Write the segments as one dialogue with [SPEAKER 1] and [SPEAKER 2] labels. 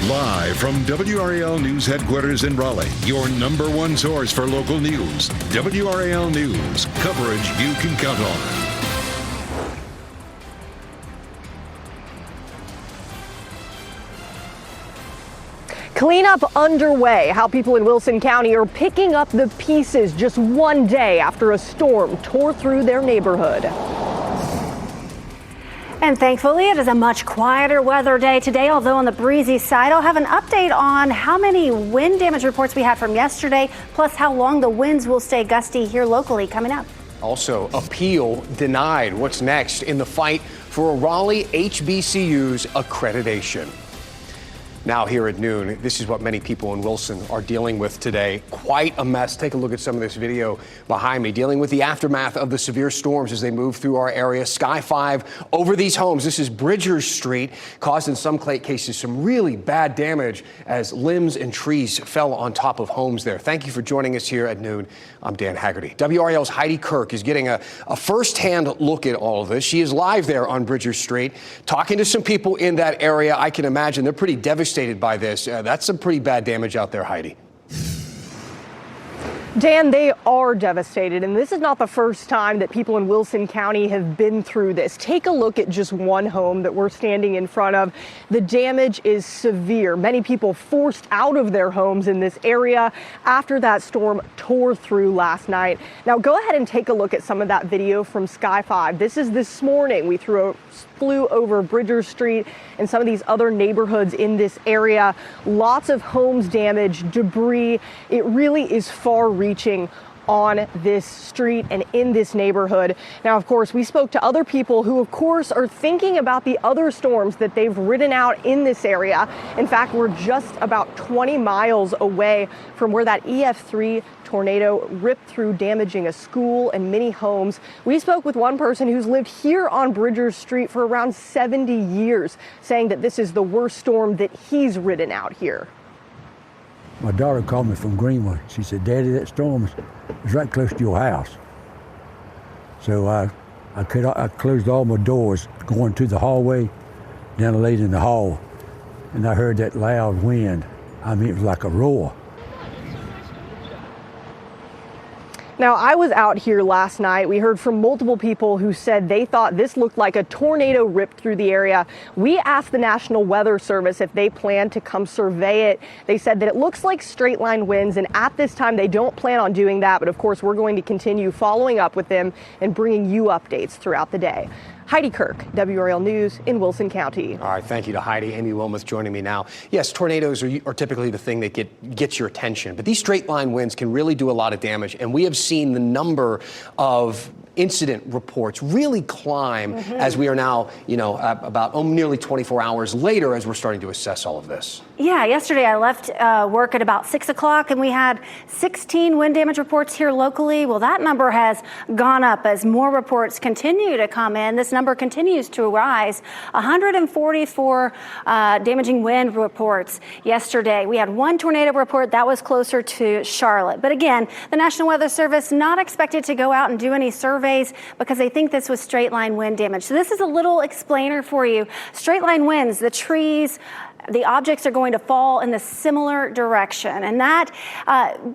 [SPEAKER 1] Live from WRAL News Headquarters in Raleigh, your number one source for local news. WRAL News, coverage you can count on.
[SPEAKER 2] Cleanup underway. How people in Wilson County are picking up the pieces just one day after a storm tore through their neighborhood.
[SPEAKER 3] And thankfully, it is a much quieter weather day today, although on the breezy side, I'll have an update on how many wind damage reports we had from yesterday, plus how long the winds will stay gusty here locally coming up.
[SPEAKER 4] Also, appeal denied. What's next in the fight for a Raleigh HBCU's accreditation? Now here at noon, this is what many people in Wilson are dealing with today. Quite a mess. Take a look at some of this video behind me, dealing with the aftermath of the severe storms as they move through our area. Sky 5 over these homes. This is Bridgers Street, caused in some cases some really bad damage as limbs and trees fell on top of homes there. Thank you for joining us here at noon. I'm Dan Haggerty. WRAL's Heidi Kirk is getting a first-hand look at all of this. She is live there on Bridgers Street, talking to some people in that area. I can imagine they're pretty devastated by this. That's some pretty bad damage out there, Heidi.
[SPEAKER 2] Dan, they are devastated, and this is not the first time that people in Wilson County have been through this. Take a look at just one home that we're standing in front of. The damage is severe. Many people forced out of their homes in this area after that storm tore through last night. Now go ahead and take a look at some of that video from Sky 5. This is this morning. We flew over Bridgers Street and some of these other neighborhoods in this area. Lots of homes damaged, debris. It really is far-reaching on this street and in this neighborhood. Now, of course, we spoke to other people who, of course, are thinking about the other storms that they've ridden out in this area. In fact, we're just about 20 miles away from where that EF3 tornado ripped through, damaging a school and many homes. We spoke with one person who's lived here on Bridgers Street for around 70 years, saying that this is the worst storm that he's ridden out here.
[SPEAKER 5] My daughter called me from Greenwood. She said, "Daddy, that storm is right close to your house." So I closed all my doors going to the hallway, down the lane in the hall, and I heard that loud wind. I mean, it was like a roar.
[SPEAKER 2] Now, I was out here last night. We heard from multiple people who said they thought this looked like a tornado ripped through the area. We asked the National Weather Service if they plan to come survey it. They said that it looks like straight line winds, and at this time they don't plan on doing that. But of course, we're going to continue following up with them and bringing you updates throughout the day. Heidi Kirk, WRAL News in Wilson County.
[SPEAKER 4] All right, thank you to Heidi. Amy Wilmoth joining me now. Yes, tornadoes are typically the thing that gets your attention, but these straight line winds can really do a lot of damage, and we have seen the number of incident reports really climb as we are now, about nearly 24 hours later as we're starting to assess all of this.
[SPEAKER 3] Yeah, yesterday I left work at about 6 o'clock and we had 16 wind damage reports here locally. Well, that number has gone up as more reports continue to come in. This number continues to rise. 144 damaging wind reports yesterday. We had one tornado report that was closer to Charlotte. But again, the National Weather Service not expected to go out and do any surveys because they think this was straight line wind damage. So this is a little explainer for you. Straight line winds, the trees, the objects are going to fall in the similar direction, and that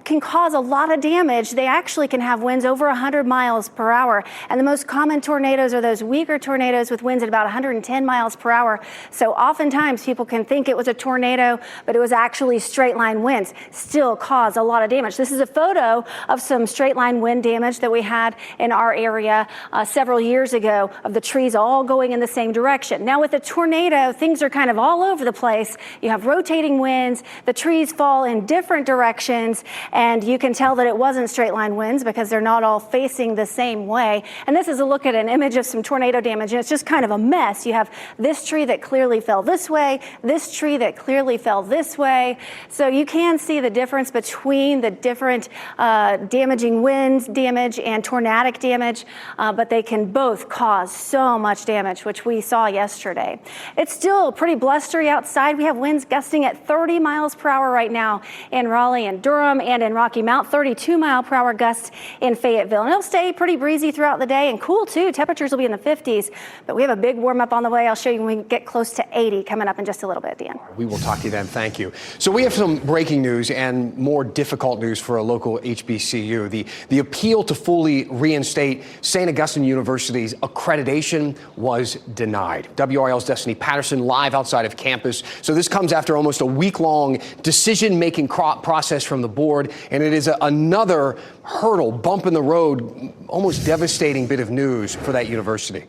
[SPEAKER 3] can cause a lot of damage. They actually can have winds over 100 miles per hour, and the most common tornadoes are those weaker tornadoes with winds at about 110 miles per hour. So oftentimes people can think it was a tornado, but it was actually straight line winds. Still cause a lot of damage. This is a photo of some straight line wind damage that we had in our area several years ago, of the trees all going in the same direction. Now with a tornado, things are kind of all over the place. You have rotating winds, the trees fall in different directions, and you can tell that it wasn't straight line winds because they're not all facing the same way. And this is a look at an image of some tornado damage, and it's just kind of a mess. You have this tree that clearly fell this way, this tree that clearly fell this way. So you can see the difference between the different damaging winds damage and tornadic damage, but they can both cause so much damage, which we saw yesterday. It's still pretty blustery outside side, we have winds gusting at 30 miles per hour right now in Raleigh and Durham and in Rocky Mount, 32-mile-per-hour gusts in Fayetteville. And it'll stay pretty breezy throughout the day and cool, too. Temperatures will be in the 50s, but we have a big warm-up on the way. I'll show you when we get close to 80 coming up in just a little bit, Dan.
[SPEAKER 4] We will talk to you then. Thank you. So we have some breaking news and more difficult news for a local HBCU. The appeal to fully reinstate St. Augustine University's accreditation was denied. WRAL's Destiny Patterson live outside of campus. So this comes after almost a week-long decision-making process from the board, and it is another hurdle, bump in the road, almost devastating bit of news for that university.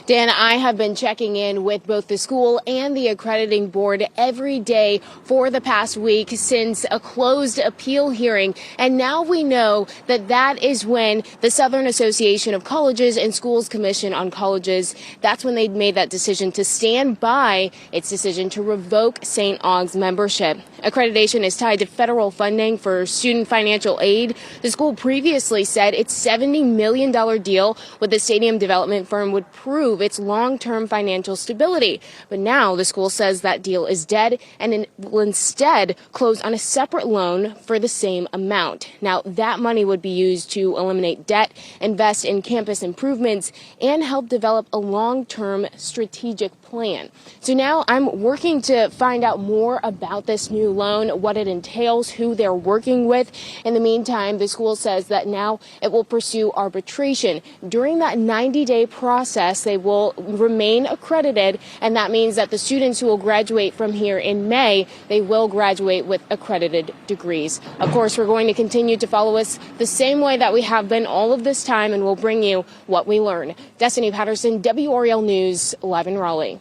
[SPEAKER 6] Dan, I have been checking in with both the school and the accrediting board every day for the past week since a closed appeal hearing. And now we know that that is when the Southern Association of Colleges and Schools Commission on Colleges, that's when they made that decision to stand by its decision to revoke St. Aug's membership. Accreditation is tied to federal funding for student financial aid. The school previously said its $70 million deal with the stadium development firm would prove its long-term financial stability. But now the school says that deal is dead and will instead close on a separate loan for the same amount. Now, that money would be used to eliminate debt, invest in campus improvements, and help develop a long-term strategic plan. So now I'm working to find out more about this new loan, what it entails, who they're working with. In the meantime, the school says that now it will pursue arbitration. During that 90-day process, they will remain accredited, and that means that the students who will graduate from here in May, they will graduate with accredited degrees. Of course, we're going to continue to follow us the same way that we have been all of this time, and we'll bring you what we learn. Destiny Patterson, WRAL News, live in Raleigh.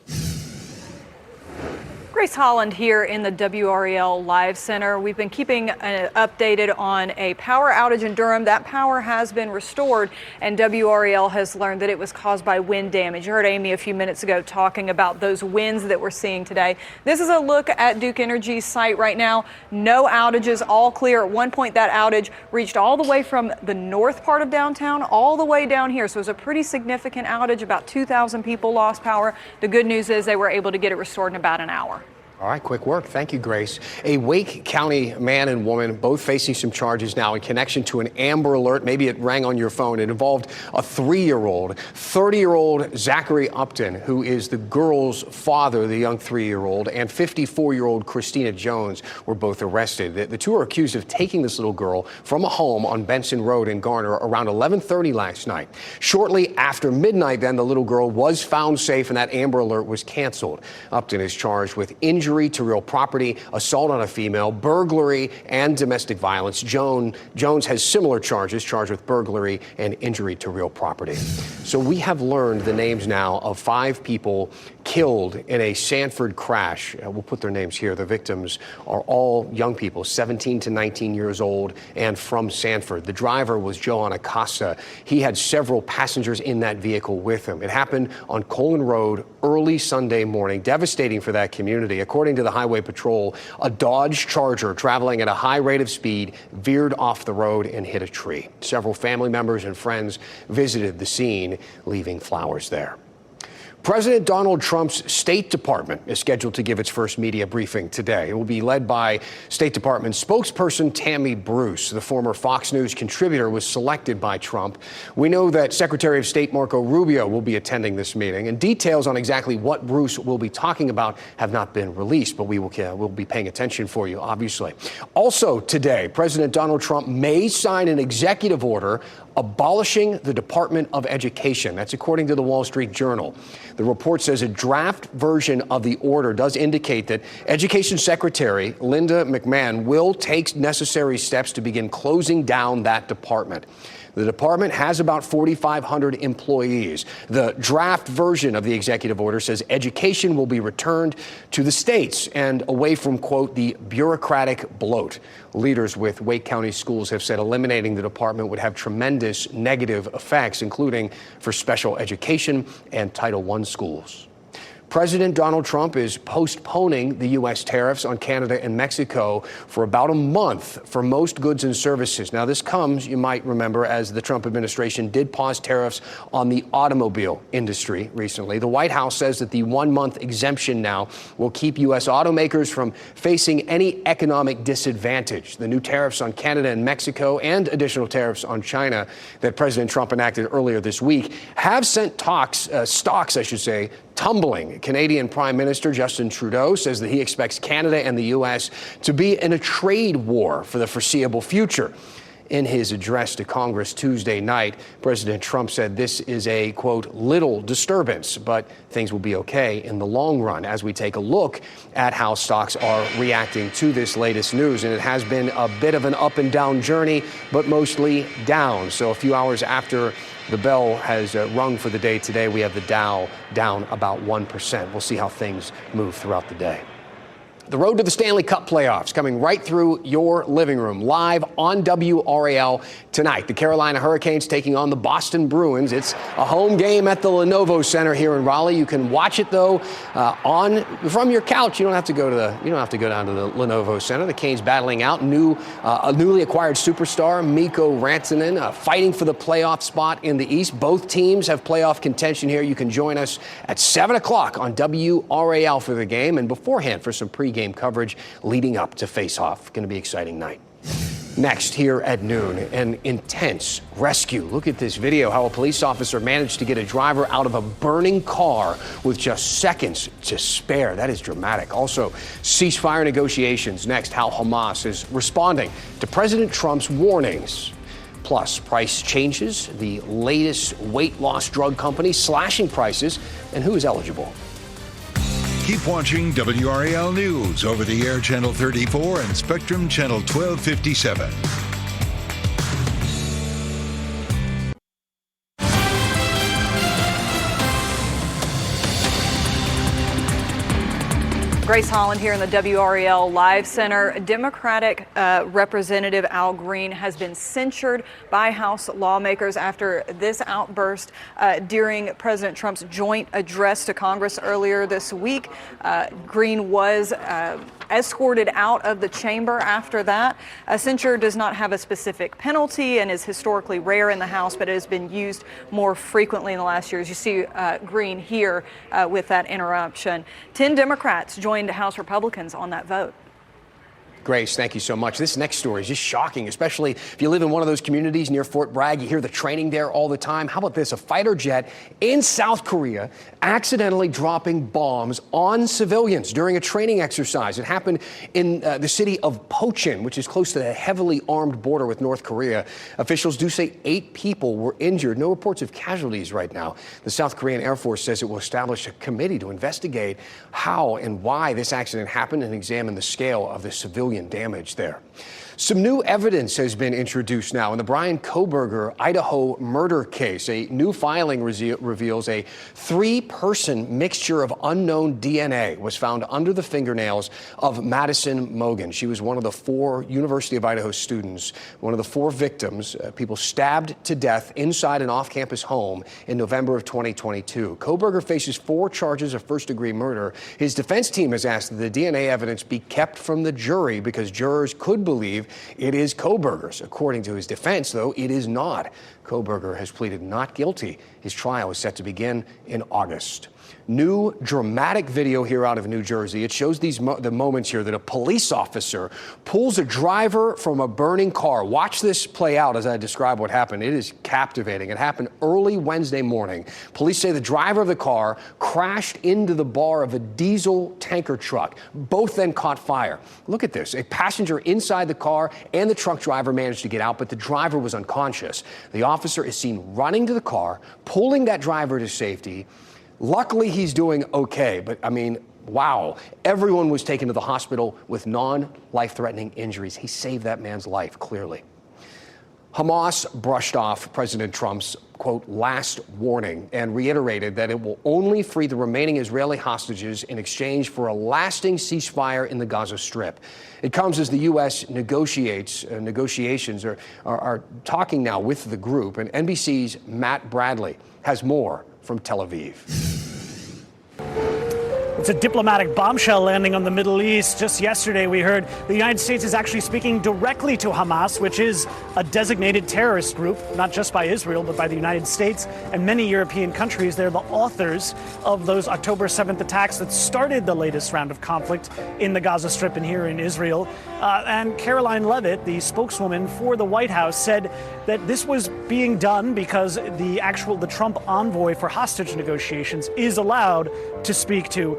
[SPEAKER 7] Grace Holland here in the WRAL Live Center. We've been keeping updated on a power outage in Durham. That power has been restored, and WRAL has learned that it was caused by wind damage. You heard Amy a few minutes ago talking about those winds that we're seeing today. This is a look at Duke Energy's site right now. No outages, all clear. At one point, that outage reached all the way from the north part of downtown all the way down here. So it was a pretty significant outage. About 2,000 people lost power. The good news is they were able to get it restored in about an hour.
[SPEAKER 4] All right, quick work. Thank you, Grace. A Wake County man and woman both facing some charges now in connection to an Amber Alert. Maybe it rang on your phone. It involved a 3-year-old, 30-year-old Zachary Upton, who is the girl's father, the young 3-year-old, and 54-year-old Christina Jones were both arrested. The two are accused of taking this little girl from a home on Benson Road in Garner around 11:30 last night. Shortly after midnight, then, the little girl was found safe and that Amber Alert was canceled. Upton is charged with injury to real property, assault on a female, burglary, and domestic violence. Jones has similar charges, charged with burglary and injury to real property. So we have learned the names now of 5 people killed in a Sanford crash. We'll put their names here. The victims are all young people, 17 to 19 years old, and from Sanford. The driver was Joan Acosta. He had several passengers in that vehicle with him. It happened on Colon Road early Sunday morning, devastating for that community. According to the Highway Patrol, a Dodge Charger traveling at a high rate of speed veered off the road and hit a tree. Several family members and friends visited the scene, leaving flowers there. President Donald Trump's State Department is scheduled to give its first media briefing today. It will be led by State Department spokesperson Tammy Bruce. The former Fox News contributor was selected by Trump. We know that Secretary of State Marco Rubio will be attending this meeting, and details on exactly what Bruce will be talking about have not been released, but we'll be paying attention for you, obviously. Also today, President Donald Trump may sign an executive order abolishing the Department of Education. That's according to the Wall Street Journal. The report says a draft version of the order does indicate that Education Secretary Linda McMahon will take necessary steps to begin closing down that department. The department has about 4,500 employees. The draft version of the executive order says education will be returned to the states and away from, quote, the bureaucratic bloat. Leaders with Wake County schools have said eliminating the department would have tremendous negative effects, including for special education and Title I schools. President Donald Trump is postponing the U.S. tariffs on Canada and Mexico for about a month for most goods and services. Now, this comes, you might remember, as the Trump administration did pause tariffs on the automobile industry recently. The White House says that the 1-month exemption now will keep U.S. automakers from facing any economic disadvantage. The new tariffs on Canada and Mexico and additional tariffs on China that President Trump enacted earlier this week have sent stocks, tumbling. Canadian Prime Minister Justin Trudeau says that he expects Canada and the U.S. to be in a trade war for the foreseeable future. In his address to Congress Tuesday night, President Trump said this is a, quote, little disturbance, but things will be okay in the long run as we take a look at how stocks are reacting to this latest news. And it has been a bit of an up and down journey, but mostly down. So a few hours after the bell has rung for the day today, we have the Dow down about 1%. We'll see how things move throughout the day. The road to the Stanley Cup playoffs coming right through your living room, live on WRAL tonight. The Carolina Hurricanes taking on the Boston Bruins. It's a home game at the Lenovo Center here in Raleigh. You can watch it though from your couch. You don't have to go down to the Lenovo Center. The Canes battling out a newly acquired superstar, Mikko Rantanen, fighting for the playoff spot in the East. Both teams have playoff contention here. You can join us at 7 o'clock on WRAL for the game, and beforehand for some pregame coverage leading up to face-off. Going to be an exciting night. Next, here at noon, an intense rescue. Look at this video, how a police officer managed to get a driver out of a burning car with just seconds to spare. That is dramatic. Also, ceasefire negotiations. Next, how Hamas is responding to President Trump's warnings. Plus, price changes, the latest weight loss drug company slashing prices, and who is eligible.
[SPEAKER 1] Keep watching WRAL News over the air Channel 34 and Spectrum Channel 1257.
[SPEAKER 7] Grace Holland here in the WRAL Live Center. Democratic Representative Al Green has been censured by House lawmakers after this outburst during President Trump's joint address to Congress earlier this week. Green was escorted out of the chamber after that. Censure does not have a specific penalty and is historically rare in the House, but it has been used more frequently in the last years. You see Green here with that interruption. 10 Democrats joined House Republicans on that vote.
[SPEAKER 4] Grace, thank you so much. This next story is just shocking, especially if you live in one of those communities near Fort Bragg. You hear the training there all the time. How about this? A fighter jet in South Korea accidentally dropping bombs on civilians during a training exercise. It happened in the city of Pochin, which is close to the heavily armed border with North Korea. Officials do say 8 people were injured. No reports of casualties right now. The South Korean Air Force says it will establish a committee to investigate how and why this accident happened and examine the scale of the civilian damage there. Some new evidence has been introduced now in the Brian Kohberger, Idaho murder case. A new filing reveals a 3-person mixture of unknown DNA was found under the fingernails of Madison Mogen. She was one of the 4 University of Idaho students, one of the 4 victims, people stabbed to death inside an off-campus home in November of 2022. Kohberger faces 4 charges of first-degree murder. His defense team has asked that the DNA evidence be kept from the jury because jurors could believe it is Kohberger's. According to his defense, though, it is not. Kohberger has pleaded not guilty. His trial is set to begin in August. New dramatic video here out of New Jersey. It shows the moments here that a police officer pulls a driver from a burning car. Watch this play out as I describe what happened. It is captivating. It happened early Wednesday morning. Police say the driver of the car crashed into the bar of a diesel tanker truck. Both then caught fire. Look at this. A passenger inside the car and the truck driver managed to get out, but the driver was unconscious. The officer is seen running to the car, pulling that driver to safety. Luckily, he's doing okay, but I mean, wow. Everyone was taken to the hospital with non-life-threatening injuries. He saved that man's life, clearly. Hamas brushed off President Trump's, quote, last warning and reiterated that it will only free the remaining Israeli hostages in exchange for a lasting ceasefire in the Gaza Strip. It comes as the U.S. negotiations are talking now with the group, and NBC's Matt Bradley has more from Tel Aviv.
[SPEAKER 8] It's a diplomatic bombshell landing on the Middle East. Just yesterday, we heard the United States is actually speaking directly to Hamas, which is a designated terrorist group, not just by Israel, but by the United States and many European countries. They're the authors of those October 7th attacks that started the latest round of conflict in the Gaza Strip and here in Israel. And Caroline Leavitt, the spokeswoman for the White House, said that this was being done because the Trump envoy for hostage negotiations is allowed to speak to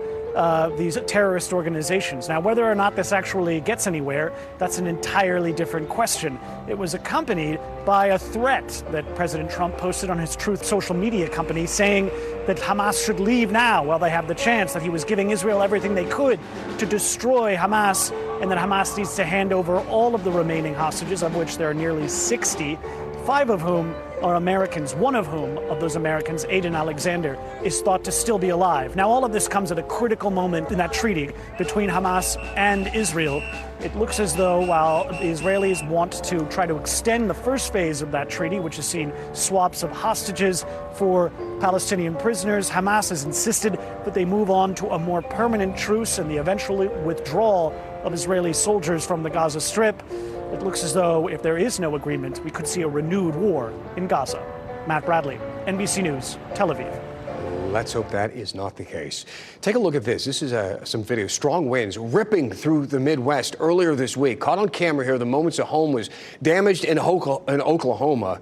[SPEAKER 8] these terrorist organizations. Now, whether or not this actually gets anywhere, that's an entirely different question. It was accompanied by a threat that President Trump posted on his Truth social media company saying that Hamas should leave now while they have the chance, that he was giving Israel everything they could to destroy Hamas, and that Hamas needs to hand over all of the remaining hostages, of which there are nearly 60, 5 of whom are Americans, one of whom, of those Americans, Aiden Alexander, is thought to still be alive. Now, all of this comes at a critical moment in that treaty between Hamas and Israel. It looks as though while the Israelis want to try to extend the first phase of that treaty, which has seen swaps of hostages for Palestinian prisoners, Hamas has insisted that they move on to a more permanent truce and the eventual withdrawal of Israeli soldiers from the Gaza Strip. It looks as though if there is no agreement, we could see a renewed war in Gaza. Matt Bradley, NBC News, Tel Aviv.
[SPEAKER 4] Let's hope that is not the case. Take a look at this. This is some video. Strong winds ripping through the Midwest earlier this week. Caught on camera here the moments a home was damaged in Oklahoma.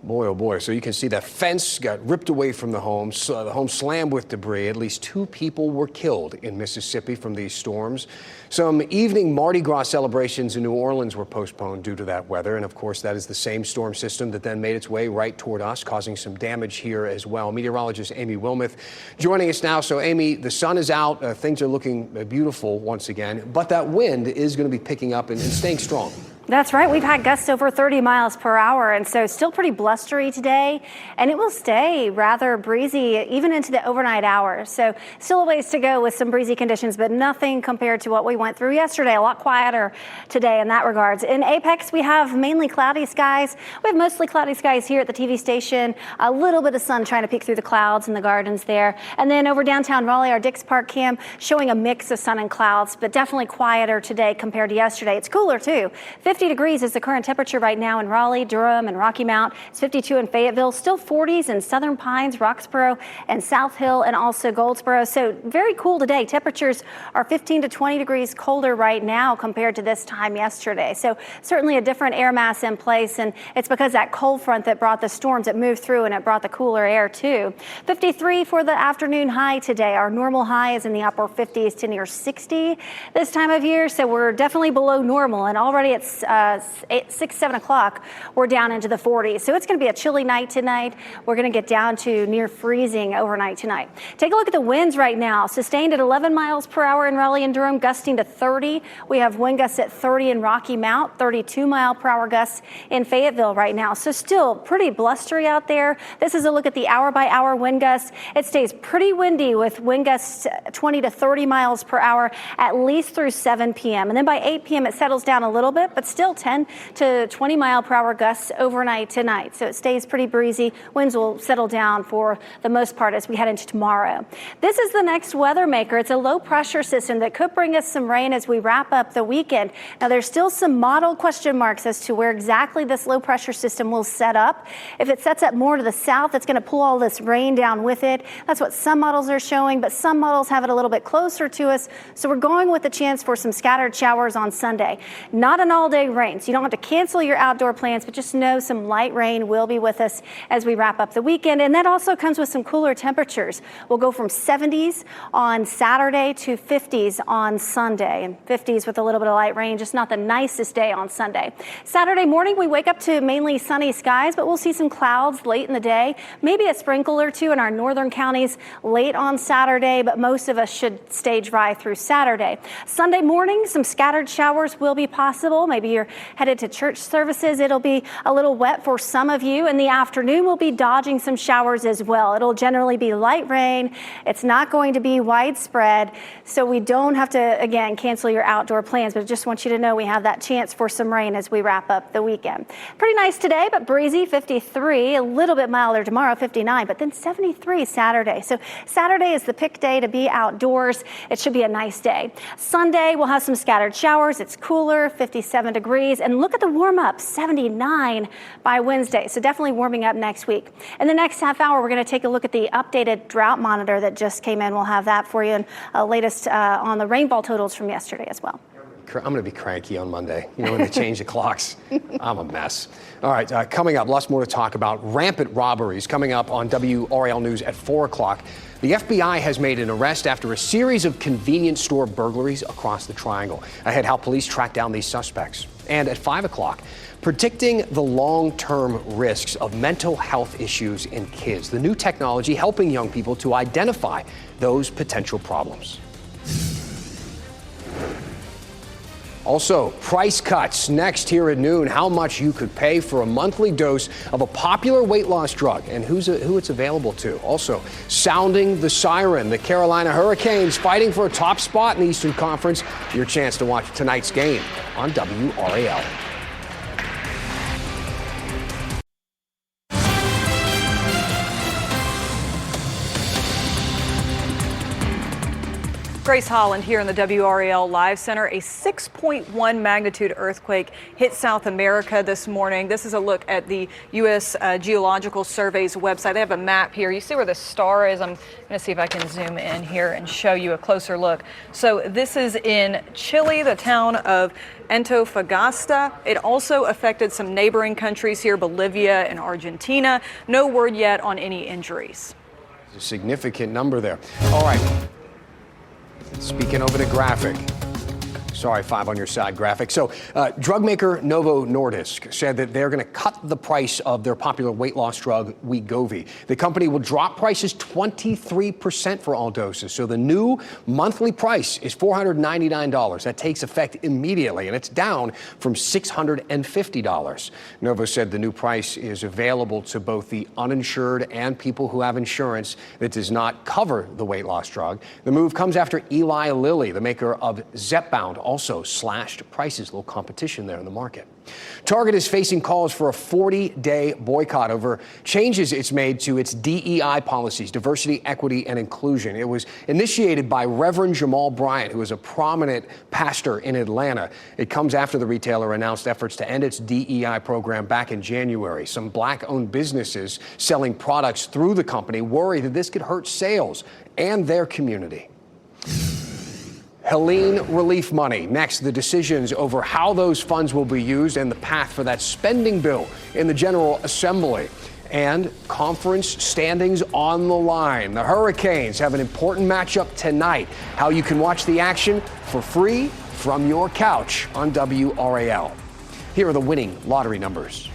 [SPEAKER 4] Boy, oh boy. So you can see that fence got ripped away from the home. So the home slammed with debris. At least 2 people were killed in Mississippi from these storms. Some evening Mardi Gras celebrations in New Orleans were postponed due to that weather. And of course, that is the same storm system that then made its way right toward us, causing some damage here as well. Meteorologist Amy Wilmoth joining us now. So Amy, the sun is out. Things are looking beautiful once again. But that wind is going to be picking up and staying strong.
[SPEAKER 3] That's right. We've had gusts over 30 miles per hour, and so still pretty blustery today, and it will stay rather breezy even into the overnight hours. So still a ways to go with some breezy conditions, but nothing compared to what we went through yesterday. A lot quieter today in that regards. In Apex, we have mainly cloudy skies. We have mostly cloudy skies here at the TV station. A little bit of sun trying to peek through the clouds in the gardens there. And then over downtown Raleigh, our Dix Park cam showing a mix of sun and clouds, but definitely quieter today compared to yesterday. It's cooler too. 50 degrees is the current temperature right now in Raleigh, Durham, and Rocky Mount. It's 52 in Fayetteville, still 40s in Southern Pines, Roxborough, and South Hill, and also Goldsboro. So very cool today. Temperatures are 15 to 20 degrees colder right now compared to this time yesterday. So certainly a different air mass in place, and it's because that cold front that brought the storms that moved through, and it brought the cooler air too. 53 for the afternoon high today. Our normal high is in the upper 50s to near 60 this time of year, so we're definitely below normal, and already it's 6, 7 o'clock, we're down into the 40s. So it's going to be a chilly night tonight. We're going to get down to near freezing overnight tonight. Take a look at the winds right now. Sustained at 11 miles per hour in Raleigh and Durham, gusting to 30. We have wind gusts at 30 in Rocky Mount, 32 mile per hour gusts in Fayetteville right now. So still pretty blustery out there. This is a look at the hour by hour wind gusts. It stays pretty windy with wind gusts 20 to 30 miles per hour at least through 7 p.m. And then by 8 p.m. it settles down a little bit, but still 10 to 20 mile per hour gusts overnight tonight. So it stays pretty breezy. Winds will settle down for the most part as we head into tomorrow. This is the next weather maker. It's a low pressure system that could bring us some rain as we wrap up the weekend. Now there's still some model question marks as to where exactly this low pressure system will set up. If it sets up more to the south, it's going to pull all this rain down with it. That's what some models are showing, but some models have it a little bit closer to us. So we're going with the chance for some scattered showers on Sunday. Not an all-day rain, so you don't have to cancel your outdoor plans, but just know some light rain will be with us as we wrap up the weekend. And that also comes with some cooler temperatures. We'll go from 70s on Saturday to 50s on Sunday, and 50s with a little bit of light rain, just not the nicest day on Sunday. Saturday morning, we wake up to mainly sunny skies, but we'll see some clouds late in the day, maybe a sprinkle or two in our northern counties late on Saturday, but most of us should stay dry through Saturday. Sunday morning, some scattered showers will be possible, maybe maybe you're headed to church services. It'll be a little wet for some of you. In the afternoon, we'll be dodging some showers as well. It'll generally be light rain. It's not going to be widespread, so we don't have to, again, cancel your outdoor plans, but just want you to know we have that chance for some rain as we wrap up the weekend. Pretty nice today, but breezy, 53, a little bit milder tomorrow, 59, but then 73 Saturday. So Saturday is the pick day to be outdoors. It should be a nice day. Sunday, we'll have some scattered showers. It's cooler, 57 degrees, and look at the warm up, 79 by Wednesday. So definitely warming up next week. In the next half hour, we're going to take a look at the updated drought monitor that just came in. We'll have that for you, and latest on the rainfall totals from yesterday as well.
[SPEAKER 4] I'm going to be cranky on Monday, when they change the clocks. I'm a mess. All right, coming up, lots more to talk about. Rampant robberies coming up on WRAL News at 4 o'clock. The FBI has made an arrest after a series of convenience store burglaries across the Triangle. Ahead, how police track down these suspects. And at 5 o'clock, predicting the long-term risks of mental health issues in kids. The new technology helping young people to identify those potential problems. Also, price cuts next here at noon. How much you could pay for a monthly dose of a popular weight loss drug and who it's available to. Also, sounding the siren. The Carolina Hurricanes fighting for a top spot in the Eastern Conference. Your chance to watch tonight's game on WRAL.
[SPEAKER 7] Grace Holland here in the WRAL Live Center. A 6.1 magnitude earthquake hit South America this morning. This is a look at the U.S. Geological Survey's website. They have a map here. You see where the star is? I'm going to see if I can zoom in here and show you a closer look. So this is in Chile, the town of Antofagasta. It also affected some neighboring countries here, Bolivia and Argentina. No word yet on any injuries.
[SPEAKER 4] A significant number there. All right. Speaking over to Graphic. Sorry, 5 on your side, Graphic. So drug maker Novo Nordisk said that they're going to cut the price of their popular weight loss drug Wegovy. The company will drop prices 23% for all doses. So the new monthly price is $499. That takes effect immediately, and it's down from $650. Novo said the new price is available to both the uninsured and people who have insurance that does not cover the weight loss drug. The move comes after Eli Lilly, the maker of Zepbound, also slashed prices. A little competition there in the market. Target is facing calls for a 40-day boycott over changes it's made to its DEI policies, diversity, equity, and inclusion. It was initiated by Reverend Jamal Bryant, who is a prominent pastor in Atlanta. It comes after the retailer announced efforts to end its DEI program back in January. Some black-owned businesses selling products through the company worry that this could hurt sales and their community. Helene relief money. Next, the decisions over how those funds will be used and the path for that spending bill in the General Assembly. And conference standings on the line. The Hurricanes have an important matchup tonight. How you can watch the action for free from your couch on WRAL. Here are the winning lottery numbers.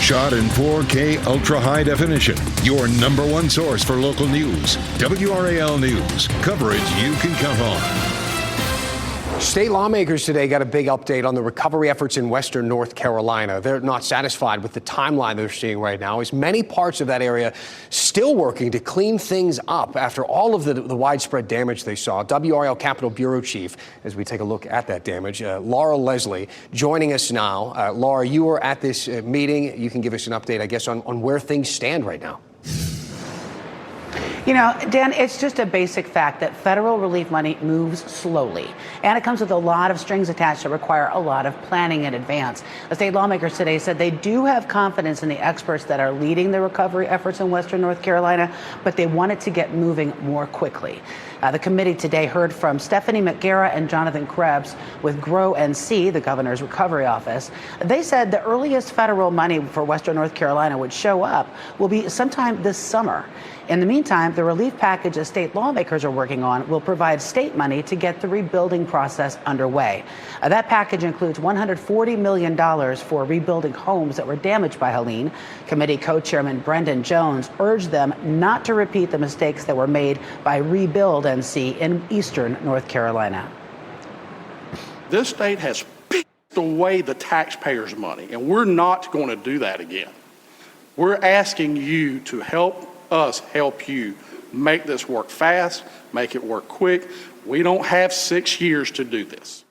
[SPEAKER 1] Shot in 4K ultra high definition. Your number one source for local news. WRAL News. Coverage you can count on.
[SPEAKER 4] State lawmakers today got a big update on the recovery efforts in western North Carolina. They're not satisfied with the timeline they're seeing right now, as many parts of that area still working to clean things up after all of the widespread damage they saw. WRAL Capitol Bureau Chief, as we take a look at that damage, Laura Leslie, joining us now. Laura, you were at this meeting. You can give us an update, I guess, on where things stand right now.
[SPEAKER 9] You know, Dan, it's just a basic fact that federal relief money moves slowly, and it comes with a lot of strings attached that require a lot of planning in advance. The state lawmakers today said they do have confidence in the experts that are leading the recovery efforts in western North Carolina, but they want it to get moving more quickly. The committee today heard from Stephanie McGarrett and Jonathan Krebs with GROW NC, the governor's recovery office. They said the earliest federal money for western North Carolina would show up will be sometime this summer. In the meantime, the relief package that state lawmakers are working on will provide state money to get the rebuilding process underway. That package includes $140 million for rebuilding homes that were damaged by Helene. Committee co-chairman Brendan Jones urged them not to repeat the mistakes that were made by Rebuild NC in eastern North Carolina.
[SPEAKER 10] This state has picked away the taxpayers' money, and we're not going to do that again. We're asking you to help us help you make this work fast, make it work quick. We don't have 6 years to do this.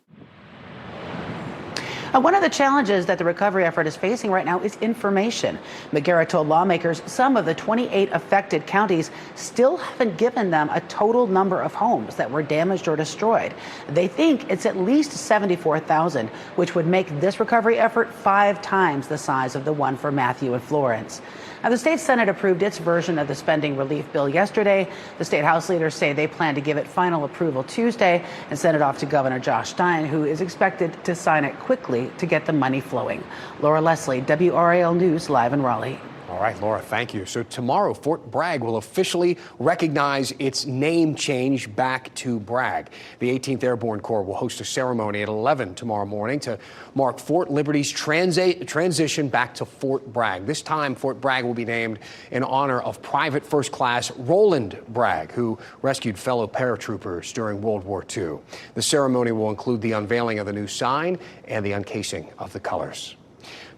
[SPEAKER 9] One of the challenges that the recovery effort is facing right now is information. McGarrett told lawmakers some of the 28 affected counties still haven't given them a total number of homes that were damaged or destroyed. They think it's at least 74,000, which would make this recovery effort 5 times the size of the one for Matthew and Florence. Now, the state Senate approved its version of the spending relief bill yesterday. The state House leaders say they plan to give it final approval Tuesday and send it off to Governor Josh Stein, who is expected to sign it quickly to get the money flowing. Laura Leslie, WRAL News, live in Raleigh.
[SPEAKER 4] All right, Laura, thank you. So tomorrow, Fort Bragg will officially recognize its name change back to Bragg. The 18th Airborne Corps will host a ceremony at 11 tomorrow morning to mark Fort Liberty's transition back to Fort Bragg. This time, Fort Bragg will be named in honor of Private First Class Roland Bragg, who rescued fellow paratroopers during World War II. The ceremony will include the unveiling of the new sign and the uncasing of the colors.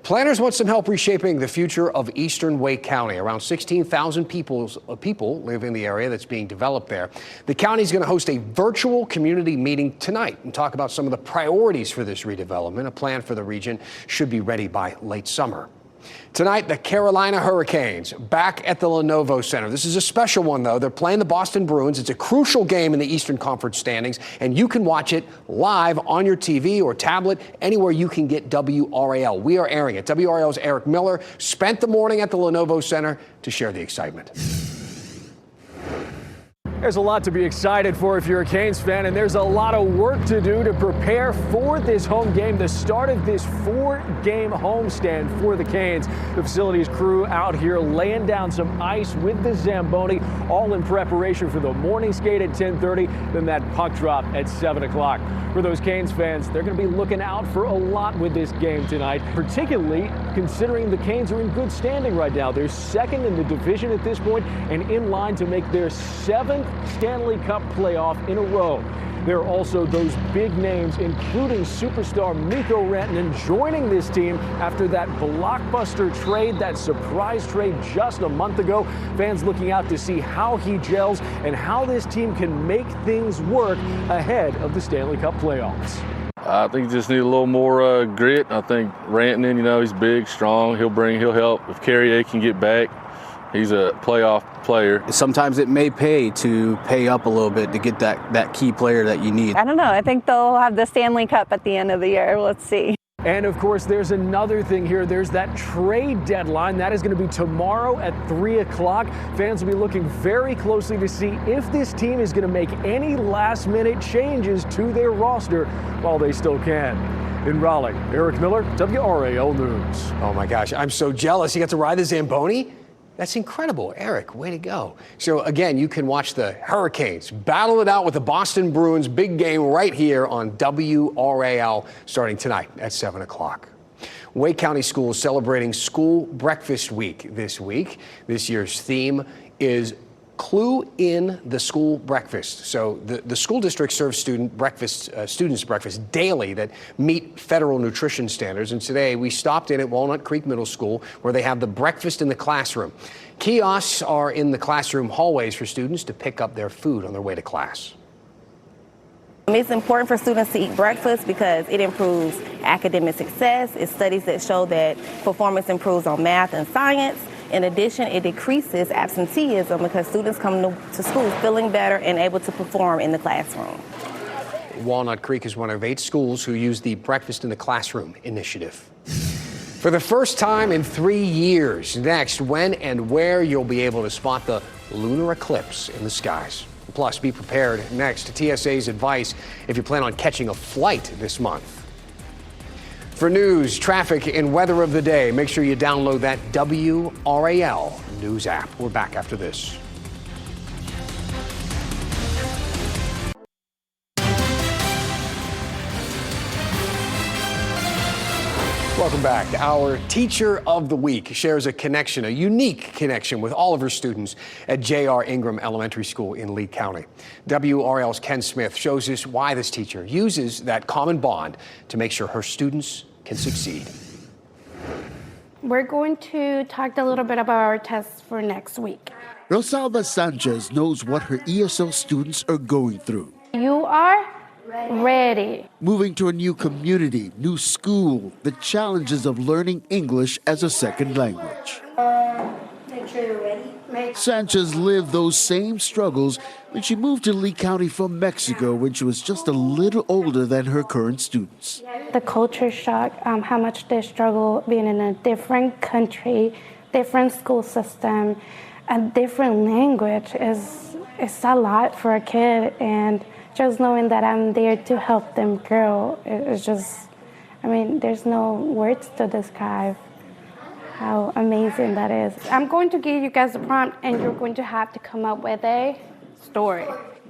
[SPEAKER 4] Planners want some help reshaping the future of eastern Wake County. Around 16,000 people live in the area that's being developed there. The county is going to host a virtual community meeting tonight and talk about some of the priorities for this redevelopment. A plan for the region should be ready by late summer. Tonight, the Carolina Hurricanes back at the Lenovo Center. This is a special one, though. They're playing the Boston Bruins. It's a crucial game in the Eastern Conference standings, and you can watch it live on your TV or tablet, anywhere you can get WRAL. We are airing it. WRAL's Eric Miller spent the morning at the Lenovo Center to share the excitement.
[SPEAKER 11] There's a lot to be excited for if you're a Canes fan, and there's a lot of work to do to prepare for this home game, the start of this 4-game homestand for the Canes. The facilities crew out here laying down some ice with the Zamboni, all in preparation for the morning skate at 10:30, then that puck drop at 7 o'clock. For those Canes fans, they're going to be looking out for a lot with this game tonight, particularly considering the Canes are in good standing right now. They're second in the division at this point and in line to make their 7th Stanley Cup playoff in a row. There are also those big names, including superstar Mikko Rantanen, joining this team after that blockbuster trade, that surprise trade just a month ago. Fans looking out to see how he gels and how this team can make things work ahead of the Stanley Cup playoffs.
[SPEAKER 12] I think you just need a little more grit. I think Rantanen, he's big, strong. He'll help if Carrier can get back. He's a playoff player.
[SPEAKER 13] Sometimes it may pay to pay up a little bit to get that key player that you need.
[SPEAKER 14] I don't know. I think they'll have the Stanley Cup at the end of the year. Let's see.
[SPEAKER 11] And of course, there's another thing here. There's that trade deadline. That is going to be tomorrow at 3 o'clock. Fans will be looking very closely to see if this team is going to make any last-minute changes to their roster while they still can. In Raleigh, Eric Miller, WRAL News.
[SPEAKER 4] Oh my gosh, I'm so jealous. You got to ride the Zamboni? That's incredible. Eric, way to go. So again, you can watch the Hurricanes battle it out with the Boston Bruins. Big game right here on WRAL starting tonight at 7 o'clock. Wake County Schools celebrating School Breakfast Week this week. This year's theme is Clue in the School Breakfast. So the school district serves students breakfast daily that meet federal nutrition standards. And today we stopped in at Walnut Creek Middle School, where they have the breakfast in the classroom. Kiosks are in the classroom hallways for students to pick up their food on their way to class.
[SPEAKER 14] It's important for students to eat breakfast because it improves academic success. It's studies that show that performance improves on math and science. In addition, it decreases absenteeism because students come to school feeling better and able to perform in the classroom.
[SPEAKER 4] Walnut Creek is one of 8 schools who use the Breakfast in the Classroom initiative. For the first time in 3 years, next, when and where you'll be able to spot the lunar eclipse in the skies. Plus, be prepared next to TSA's advice if you plan on catching a flight this month. For news, traffic, and weather of the day, make sure you download that WRAL News app. We're back after this. Welcome back. Our Teacher of the Week shares a connection, a unique connection with all of her students at J.R. Ingram Elementary School in Lee County. WRAL's Ken Smith shows us why this teacher uses that common bond to make sure her students can succeed.
[SPEAKER 15] We're going to talk a little bit about our tests for next week.
[SPEAKER 16] Rosalba Sanchez knows what her ESL students are going through.
[SPEAKER 15] You are ready.
[SPEAKER 16] Moving to a new community, new school, the challenges of learning English as a second language.
[SPEAKER 15] Make sure you're ready.
[SPEAKER 16] Sanchez lived those same struggles when she moved to Lee County from Mexico when she was just a little older than her current students.
[SPEAKER 15] The culture shock, how much they struggle being in a different country, different school system, a different language is a lot for a kid, and just knowing that I'm there to help them grow, it's just, there's no words to describe how amazing that is. I'm going to give you guys a prompt, and you're going to have to come up with a story.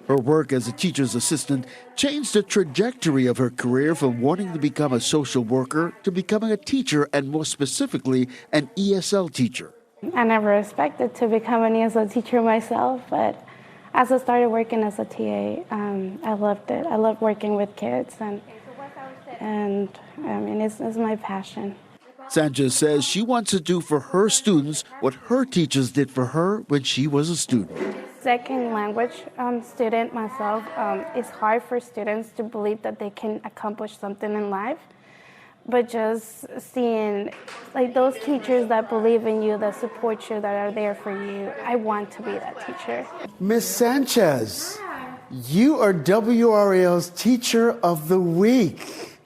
[SPEAKER 16] Her work as a teacher's assistant changed the trajectory of her career from wanting to become a social worker to becoming a teacher, and more specifically, an ESL teacher.
[SPEAKER 15] I never expected to become an ESL teacher myself, but as I started working as a TA, I loved it. I love working with kids, and it's my passion.
[SPEAKER 16] Sanchez says she wants to do for her students what her teachers did for her when she was a student.
[SPEAKER 15] Second language student myself, it's hard for students to believe that they can accomplish something in life. But just seeing those teachers that believe in you, that support you, that are there for you, I want to be that teacher.
[SPEAKER 16] Miss Sanchez, you are WRAL's Teacher of the Week.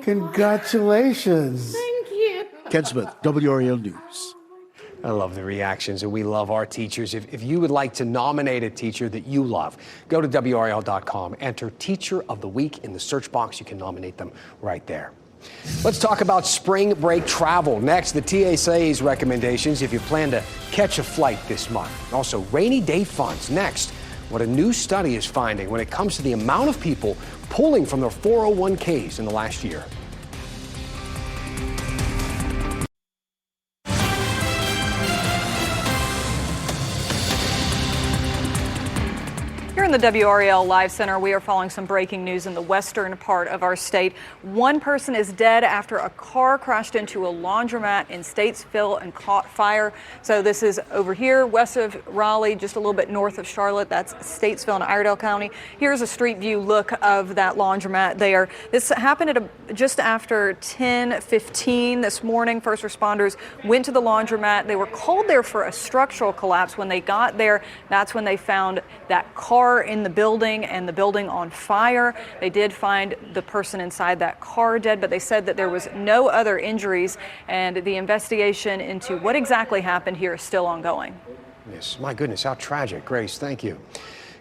[SPEAKER 16] Congratulations.
[SPEAKER 15] Thank you.
[SPEAKER 16] Ken Smith, WRAL News.
[SPEAKER 4] I love the reactions, and we love our teachers. If you would like to nominate a teacher that you love, go to WRAL.com, enter Teacher of the Week in the search box. You can nominate them right there. Let's talk about spring break travel. Next, the TSA's recommendations if you plan to catch a flight this month. Also, rainy day funds. Next, what a new study is finding when it comes to the amount of people pulling from their 401ks in the last year.
[SPEAKER 7] Here in the WRAL Live Center, we are following some breaking news in the western part of our state. One person is dead after a car crashed into a laundromat in Statesville and caught fire. So this is over here west of Raleigh, just a little bit north of Charlotte. That's Statesville and Iredell County. Here's a street view look of that laundromat there. This happened at just after 10:15 this morning. First responders went to the laundromat. They were called there for a structural collapse. When they got there, that's when they found that car in the building and the building on fire. They did find the person inside that car dead, but they said that there was no other injuries, and the investigation into what exactly happened here is still ongoing.
[SPEAKER 4] Yes, my goodness, how tragic. Grace, thank you.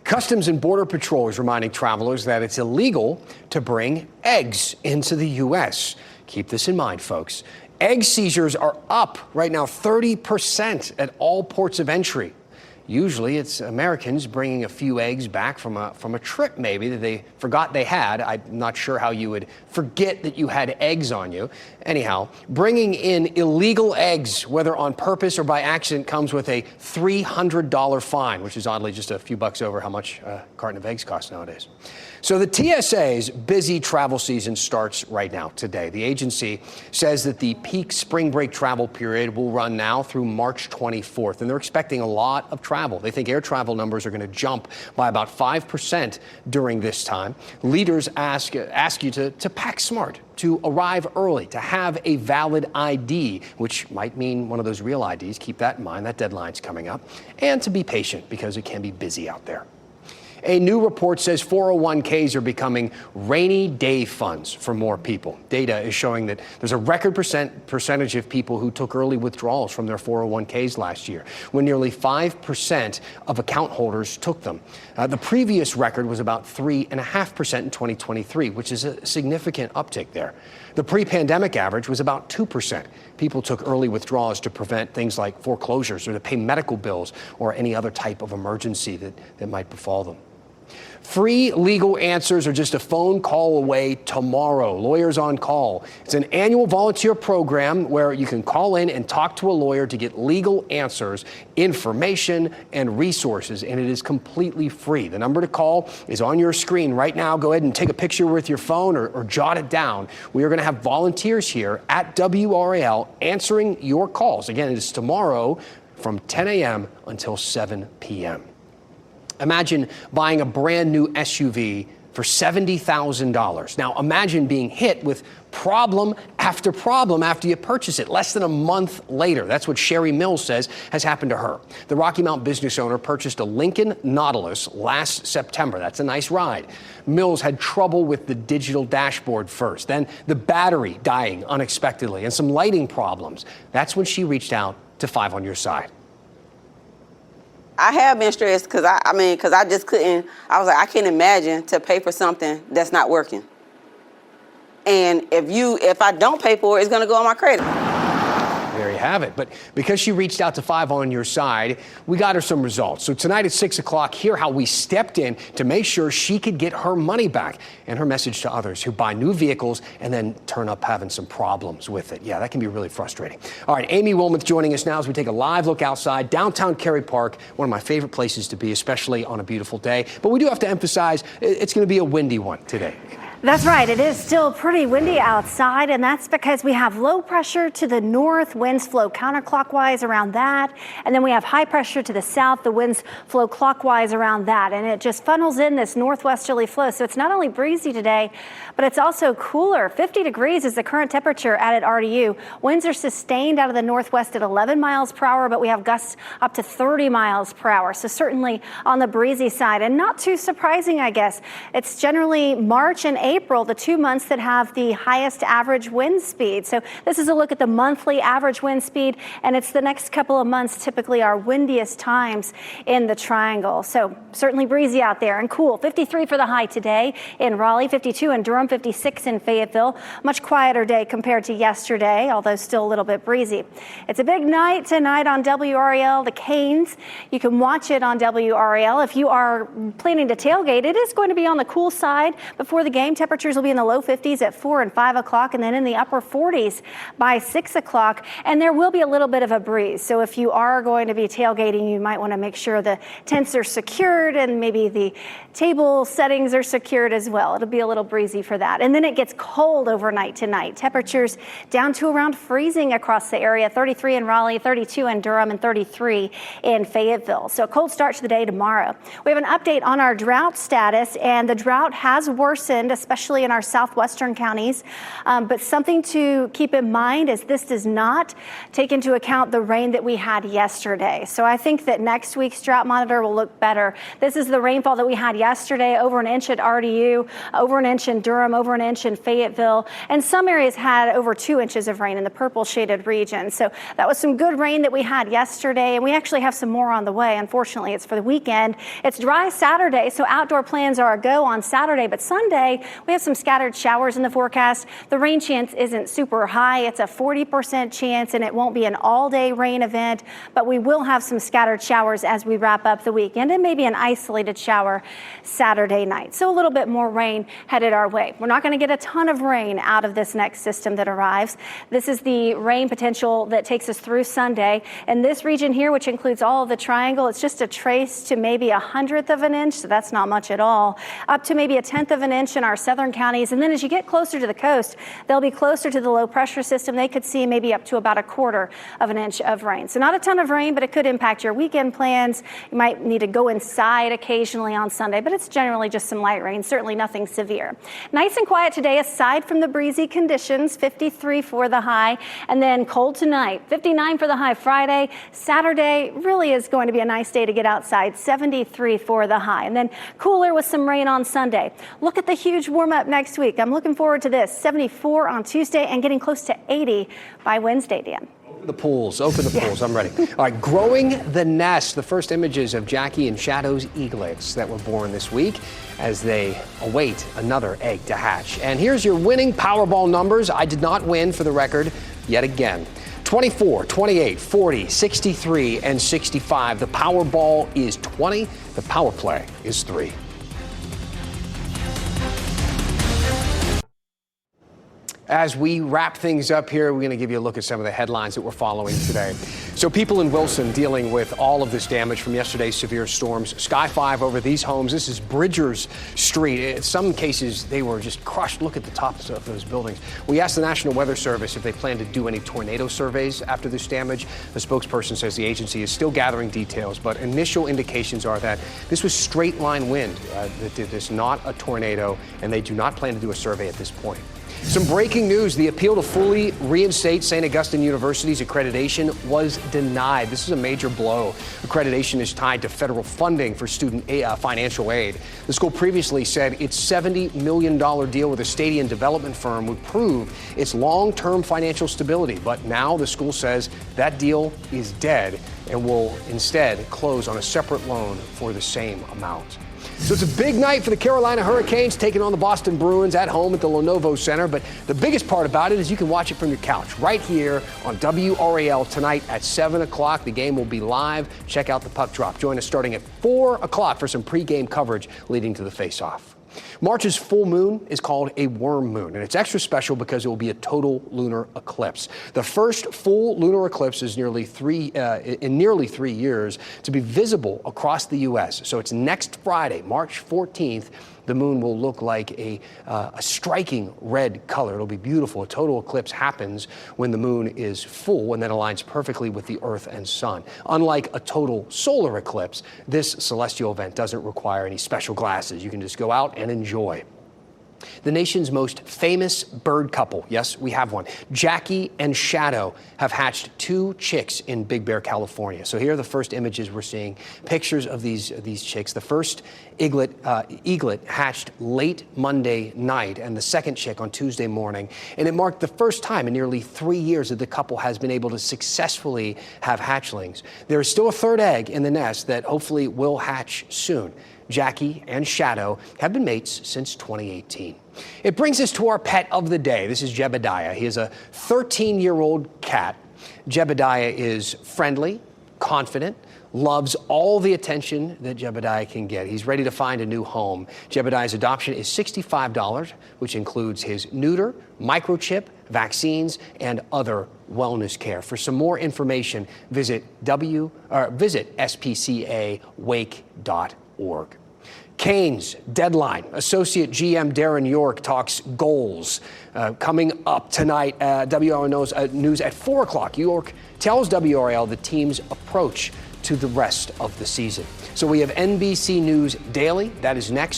[SPEAKER 4] Customs and Border Patrol is reminding travelers that it's illegal to bring eggs into the U.S. Keep this in mind, folks. Egg seizures are up right now 30% at all ports of entry. Usually it's Americans bringing a few eggs back from a trip maybe that they forgot they had. I'm not sure how you would forget that you had eggs on you. Anyhow, bringing in illegal eggs, whether on purpose or by accident, comes with a $300 fine, which is oddly just a few bucks over how much a carton of eggs costs nowadays. So the TSA's busy travel season starts right now, today. The agency says that the peak spring break travel period will run now through March 24th, and they're expecting a lot of travel. They think air travel numbers are going to jump by about 5% during this time. Leaders ask you to pack smart, to arrive early, to have a valid ID, which might mean one of those real IDs. Keep that in mind. That deadline's coming up. And to be patient, because it can be busy out there. A new report says 401ks are becoming rainy day funds for more people. Data is showing that there's a record percentage of people who took early withdrawals from their 401ks last year, when nearly 5% of account holders took them. The previous record was about 3.5% in 2023, which is a significant uptick there. The pre-pandemic average was about 2%. People took early withdrawals to prevent things like foreclosures or to pay medical bills or any other type of emergency that might befall them. Free legal answers are just a phone call away tomorrow. Lawyers on Call. It's an annual volunteer program where you can call in and talk to a lawyer to get legal answers, information, and resources, and it is completely free. The number to call is on your screen right now. Go ahead and take a picture with your phone or jot it down. We are going to have volunteers here at WRAL answering your calls. Again, it is tomorrow from 10 a.m. until 7 p.m. Imagine buying a brand new SUV for $70,000. Now imagine being hit with problem after you purchase it less than a month later. That's what Sherry Mills says has happened to her. The Rocky Mount business owner purchased a Lincoln Nautilus last September. That's a nice ride. Mills had trouble with the digital dashboard first, then the battery dying unexpectedly, and some lighting problems. That's when she reached out to 5 on Your Side.
[SPEAKER 17] I have been stressed because I just couldn't. I was like, I can't imagine to pay for something that's not working. And if I don't pay for it, it's going to go on my credit.
[SPEAKER 4] There you have it. But because she reached out to 5 on Your Side, we got her some results. So tonight at 6 o'clock, hear how we stepped in to make sure she could get her money back, and her message to others who buy new vehicles and then turn up having some problems with it. Yeah, that can be really frustrating. All right, Amy Wilmoth joining us now as we take a live look outside downtown Cary Park, one of my favorite places to be, especially on a beautiful day. But we do have to emphasize it's going to be a windy one today.
[SPEAKER 3] That's right. It is still pretty windy outside, and that's because we have low pressure to the north. Winds flow counterclockwise around that. And then we have high pressure to the south. The winds flow clockwise around that. And it just funnels in this northwesterly flow. So it's not only breezy today, but it's also cooler. 50 degrees is the current temperature at RDU. Winds are sustained out of the northwest at 11 miles per hour, but we have gusts up to 30 miles per hour. So certainly on the breezy side, and not too surprising, I guess. It's generally March and April, the 2 months that have the highest average wind speed. So this is a look at the monthly average wind speed, and it's the next couple of months typically our windiest times in the triangle. So certainly breezy out there and cool. 53 for the high today in Raleigh, 52 in Durham, 56 in Fayetteville. Much quieter day compared to yesterday, although still a little bit breezy. It's a big night tonight on WRAL, the Canes. You can watch it on WRAL. If you are planning to tailgate, it is going to be on the cool side before the game. Temperatures will be in the low 50s at 4 and 5 o'clock, and then in the upper 40s by 6 o'clock. And there will be a little bit of a breeze. So if you are going to be tailgating, you might want to make sure the tents are secured and maybe the table settings are secured as well. It'll be a little breezy for that. And then it gets cold overnight tonight. Temperatures down to around freezing across the area. 33 in Raleigh, 32 in Durham, and 33 in Fayetteville. So a cold start to the day tomorrow. We have an update on our drought status, and the drought has worsened, especially in our southwestern counties. But something to keep in mind is this does not take into account the rain that we had yesterday. So I think that next week's drought monitor will look better. This is the rainfall that we had yesterday, over an inch at RDU, over an inch in Durham, over an inch in Fayetteville, and some areas had over 2 inches of rain in the purple shaded region. So that was some good rain that we had yesterday, and we actually have some more on the way. Unfortunately, it's for the weekend. It's dry Saturday, so outdoor plans are a go on Saturday, but Sunday we have some scattered showers in the forecast. The rain chance isn't super high. It's a 40% chance, and it won't be an all-day rain event, but we will have some scattered showers as we wrap up the weekend, and maybe an isolated shower Saturday night. So a little bit more rain headed our way. We're not going to get a ton of rain out of this next system that arrives. This is the rain potential that takes us through Sunday. And this region here, which includes all of the triangle, it's just a trace to maybe 1/100 of an inch, so that's not much at all, up to maybe 1/10 of an inch in our southern counties. And then as you get closer to the coast, they'll be closer to the low pressure system. They could see maybe up to about 1/4 of an inch of rain. So not a ton of rain, but it could impact your weekend plans. You might need to go inside occasionally on Sunday, but it's generally just some light rain, certainly nothing severe. Nice and quiet today, aside from the breezy conditions, 53 for the high, and then cold tonight, 59 for the high Friday. Saturday really is going to be a nice day to get outside, 73 for the high, and then cooler with some rain on Sunday. Look at the huge warm up next week. I'm looking forward to this, 74 on Tuesday and getting close to 80 by Wednesday, Dan.
[SPEAKER 4] The pools, open the pools, I'm ready. All right, growing the nest, the first images of Jackie and Shadow's eaglets that were born this week as they await another egg to hatch. And here's your winning Powerball numbers. I did not win, for the record, yet again. 24, 28, 40, 63, and 65. The Powerball is 20. The Power Play is 3. As we wrap things up here, we're going to give you a look at some of the headlines that we're following today. So people in Wilson dealing with all of this damage from yesterday's severe storms. Sky 5 over these homes. This is Bridgers Street. In some cases, they were just crushed. Look at the tops of those buildings. We asked the National Weather Service if they plan to do any tornado surveys after this damage. The spokesperson says the agency is still gathering details, but initial indications are that this was straight line wind that did this, not a tornado, and they do not plan to do a survey at this point. Some breaking news. The appeal to fully reinstate St. Augustine University's accreditation was denied. This is a major blow. Accreditation is tied to federal funding for student financial aid. The school previously said its $70 million deal with a stadium development firm would prove its long-term financial stability. But now the school says that deal is dead and will instead close on a separate loan for the same amount. So it's a big night for the Carolina Hurricanes taking on the Boston Bruins at home at the Lenovo Center. But the biggest part about it is you can watch it from your couch right here on WRAL tonight at 7 o'clock. The game will be live. Check out the puck drop. Join us starting at 4 o'clock for some pregame coverage leading to the face-off. March's full moon is called a worm moon, and it's extra special because it will be a total lunar eclipse. The first full lunar eclipse is in nearly 3 years to be visible across the U.S. So it's next Friday, March 14th. The moon will look like a striking red color. It'll be beautiful. A total eclipse happens when the moon is full and then aligns perfectly with the Earth and Sun. Unlike a total solar eclipse, this celestial event doesn't require any special glasses. You can just go out and enjoy. The nation's most famous bird couple, yes, we have one, Jackie and Shadow, have hatched 2 chicks in Big Bear, California. So here are the first images we're seeing, pictures of these chicks. The first eaglet hatched late Monday night and the second chick on Tuesday morning. And it marked the first time in nearly 3 years that the couple has been able to successfully have hatchlings. There is still a third egg in the nest that hopefully will hatch soon. Jackie and Shadow have been mates since 2018. It brings us to our pet of the day. This is Jebediah. He is a 13-year-old cat. Jebediah is friendly, confident, loves all the attention that Jebediah can get. He's ready to find a new home. Jebediah's adoption is $65, which includes his neuter, microchip, vaccines, and other wellness care. For some more information, visit spcawake.org. Canes deadline. Associate GM Darren York talks goals. Coming up tonight, WRAL News at 4 o'clock. York tells WRAL the team's approach to the rest of the season. So we have NBC News Daily. That is next.